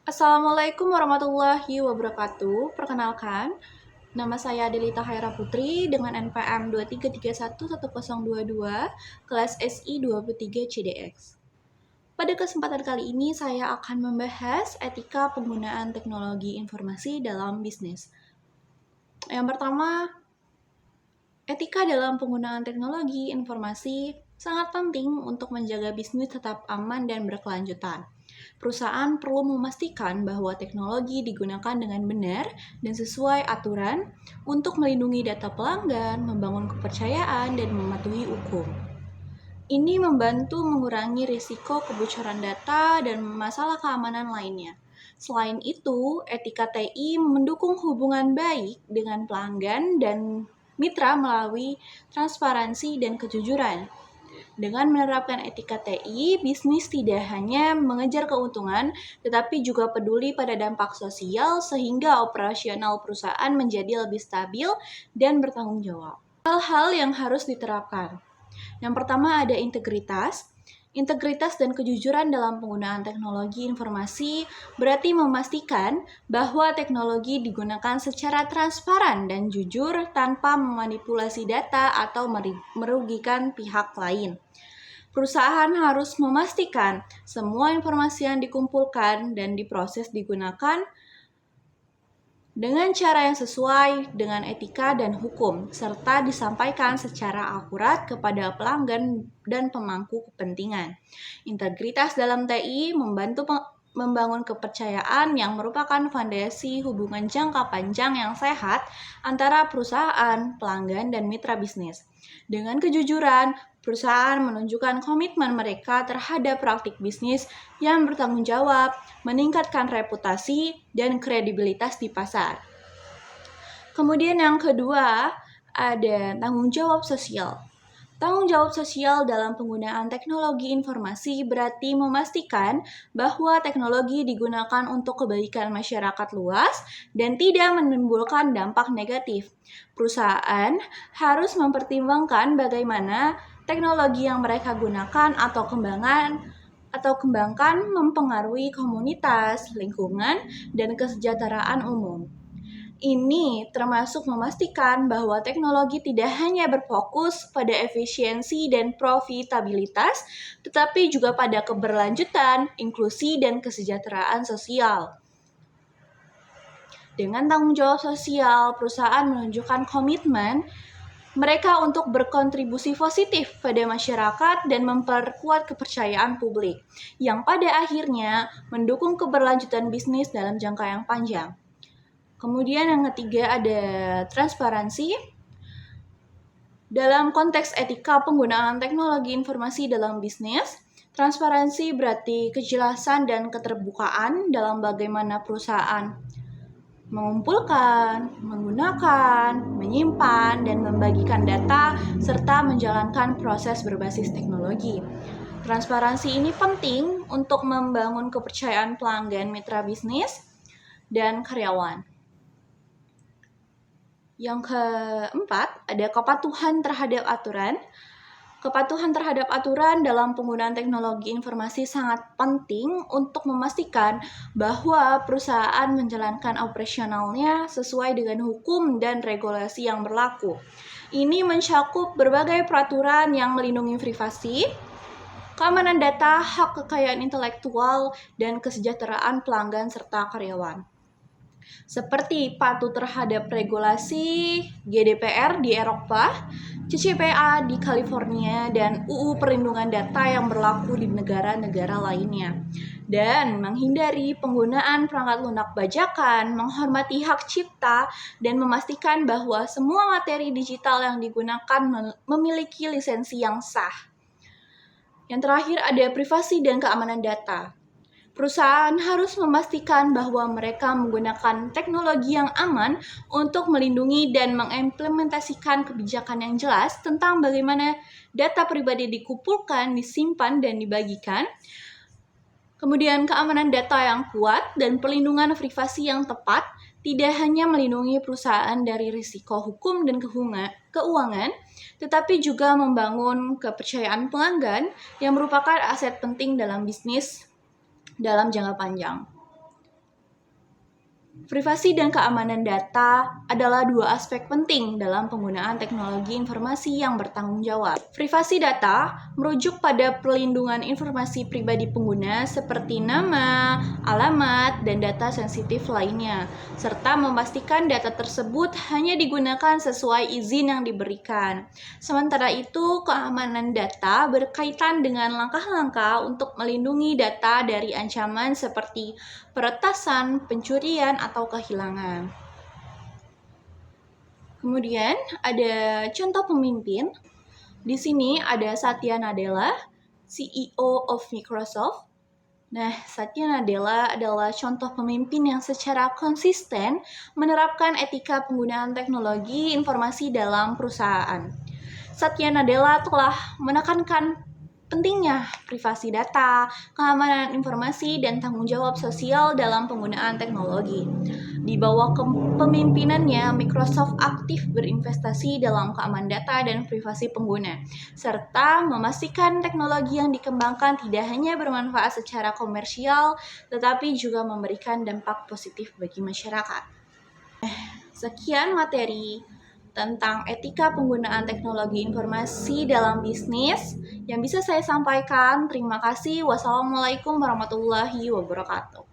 Assalamualaikum warahmatullahi wabarakatuh. Perkenalkan, nama saya Delita Haira Putri dengan NPM 23311022, kelas SI 23 CDX. Pada kesempatan kali ini saya akan membahas etika penggunaan teknologi informasi dalam bisnis. Yang pertama, etika dalam penggunaan teknologi informasi sangat penting untuk menjaga bisnis tetap aman dan berkelanjutan. Perusahaan perlu memastikan bahwa teknologi digunakan dengan benar dan sesuai aturan untuk melindungi data pelanggan, membangun kepercayaan, dan mematuhi hukum. Ini membantu mengurangi risiko kebocoran data dan masalah keamanan lainnya. Selain itu, etika TI mendukung hubungan baik dengan pelanggan dan mitra melalui transparansi dan kejujuran. Dengan menerapkan etika TI, bisnis tidak hanya mengejar keuntungan, tetapi juga peduli pada dampak sosial sehingga operasional perusahaan menjadi lebih stabil dan bertanggung jawab. Hal-hal yang harus diterapkan. Yang pertama ada integritas. Integritas dan kejujuran dalam penggunaan teknologi informasi berarti memastikan bahwa teknologi digunakan secara transparan dan jujur tanpa memanipulasi data atau merugikan pihak lain. Perusahaan harus memastikan semua informasi yang dikumpulkan dan diproses digunakan dengan cara yang sesuai dengan etika dan hukum, serta disampaikan secara akurat kepada pelanggan dan pemangku kepentingan. Integritas dalam TI membantu membangun kepercayaan yang merupakan fondasi hubungan jangka panjang yang sehat antara perusahaan, pelanggan, dan mitra bisnis. Dengan kejujuran, perusahaan menunjukkan komitmen mereka terhadap praktik bisnis yang bertanggung jawab, meningkatkan reputasi dan kredibilitas di pasar. Kemudian yang kedua, ada tanggung jawab sosial. Tanggung jawab sosial dalam penggunaan teknologi informasi berarti memastikan bahwa teknologi digunakan untuk kebaikan masyarakat luas dan tidak menimbulkan dampak negatif. Perusahaan harus mempertimbangkan bagaimana teknologi yang mereka gunakan atau kembangkan mempengaruhi komunitas, lingkungan, dan kesejahteraan umum. Ini termasuk memastikan bahwa teknologi tidak hanya berfokus pada efisiensi dan profitabilitas, tetapi juga pada keberlanjutan, inklusi, dan kesejahteraan sosial. Dengan tanggung jawab sosial, perusahaan menunjukkan komitmen mereka untuk berkontribusi positif pada masyarakat dan memperkuat kepercayaan publik, yang pada akhirnya mendukung keberlanjutan bisnis dalam jangka yang panjang. Kemudian yang ketiga ada transparansi. Dalam konteks etika penggunaan teknologi informasi dalam bisnis, transparansi berarti kejelasan dan keterbukaan dalam bagaimana perusahaan mengumpulkan, menggunakan, menyimpan, dan membagikan data, serta menjalankan proses berbasis teknologi. Transparansi ini penting untuk membangun kepercayaan pelanggan, mitra bisnis, dan karyawan. Yang keempat, ada kepatuhan terhadap aturan. Kepatuhan terhadap aturan dalam penggunaan teknologi informasi sangat penting untuk memastikan bahwa perusahaan menjalankan operasionalnya sesuai dengan hukum dan regulasi yang berlaku. Ini mencakup berbagai peraturan yang melindungi privasi, keamanan data, hak kekayaan intelektual, dan kesejahteraan pelanggan serta karyawan. Seperti patuh terhadap regulasi GDPR di Eropa, CCPA di California, dan UU Perlindungan Data yang berlaku di negara-negara lainnya. Dan menghindari penggunaan perangkat lunak bajakan, menghormati hak cipta, dan memastikan bahwa semua materi digital yang digunakan memiliki lisensi yang sah. Yang terakhir ada privasi dan keamanan data. Perusahaan harus memastikan bahwa mereka menggunakan teknologi yang aman untuk melindungi dan mengimplementasikan kebijakan yang jelas tentang bagaimana data pribadi dikumpulkan, disimpan, dan dibagikan. Kemudian keamanan data yang kuat dan perlindungan privasi yang tepat tidak hanya melindungi perusahaan dari risiko hukum dan keuangan, tetapi juga membangun kepercayaan pelanggan yang merupakan aset penting dalam bisnis dalam jangka panjang. Privasi dan keamanan data adalah dua aspek penting dalam penggunaan teknologi informasi yang bertanggung jawab. Privasi data merujuk pada perlindungan informasi pribadi pengguna seperti nama, alamat, dan data sensitif lainnya, serta memastikan data tersebut hanya digunakan sesuai izin yang diberikan. Sementara itu, keamanan data berkaitan dengan langkah-langkah untuk melindungi data dari ancaman seperti peretasan, pencurian, atau kehilangan. Kemudian ada contoh pemimpin. Di sini ada Satya Nadella, CEO of Microsoft. Nah, Satya Nadella adalah contoh pemimpin yang secara konsisten menerapkan etika penggunaan teknologi informasi dalam perusahaan. Satya Nadella telah menekankan pentingnya privasi data, keamanan informasi, dan tanggung jawab sosial dalam penggunaan teknologi. Di bawah kepemimpinannya, Microsoft aktif berinvestasi dalam keamanan data dan privasi pengguna, serta memastikan teknologi yang dikembangkan tidak hanya bermanfaat secara komersial, tetapi juga memberikan dampak positif bagi masyarakat. Sekian materi tentang etika penggunaan teknologi informasi dalam bisnis yang bisa saya sampaikan. Terima kasih. Wassalamualaikum warahmatullahi wabarakatuh.